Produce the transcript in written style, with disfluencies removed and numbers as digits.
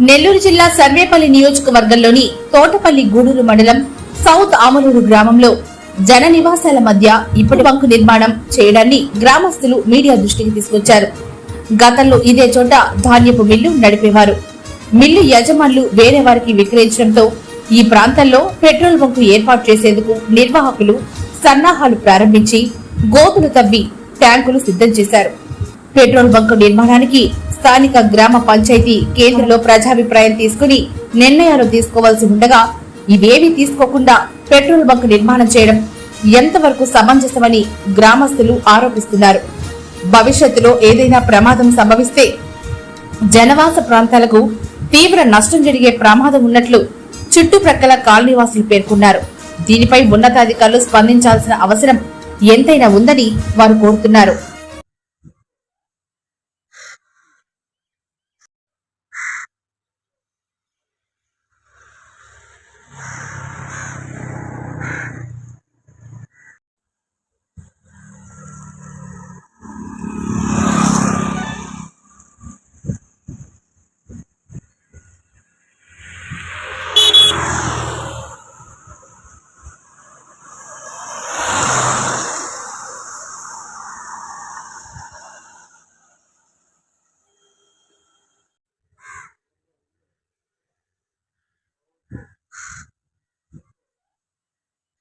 నెల్లూరు జిల్లా సర్వేపల్లి నియోజకవర్గంలోని తోటపల్లి గూడూరు మండలం సౌత్ ఆమలూరు గ్రామంలో జన నివాసాల మధ్య ఇప్పటి బంకు నిర్మాణం చేయడాన్ని గ్రామస్తులు మీడియా దృష్టికి తీసుకొచ్చారు. గతంలో ఇదే చోట ధాన్యపు మిల్లు నడిపేవారు. మిల్లు యజమానులు వేరే వారికి విక్రయించడంతో ఈ ప్రాంతంలో పెట్రోల్ బంకు ఏర్పాటు చేసేందుకు నిర్వాహకులు సన్నాహాలు ప్రారంభించి గోతులు తవ్వి ట్యాంకులు సిద్ధం చేశారు. పెట్రోల్ బంకు నిర్మాణానికి స్థానిక గ్రామ పంచాయతీ కేంద్రంలో ప్రజాభిప్రాయం తీసుకుని నిర్ణయాలు తీసుకోవాల్సి ఉండగా ఇవేవీ తీసుకోకుండా పెట్రోల్ బంక్ నిర్మాణం చేయడం ఎంతవరకు సమంజసమని గ్రామస్తులు ఆరోపిస్తున్నారు. భవిష్యత్తులో ఏదైనా ప్రమాదం సంభవిస్తే జనవాస ప్రాంతాలకు తీవ్ర నష్టం జరిగే ప్రమాదం ఉన్నట్లు చుట్టుప్రక్కల కాలనీవాసులు పేర్కొన్నారు. దీనిపై ఉన్నతాధికారులు స్పందించాల్సిన అవసరం ఎంతైనా ఉందని వారు కోరుతున్నారు.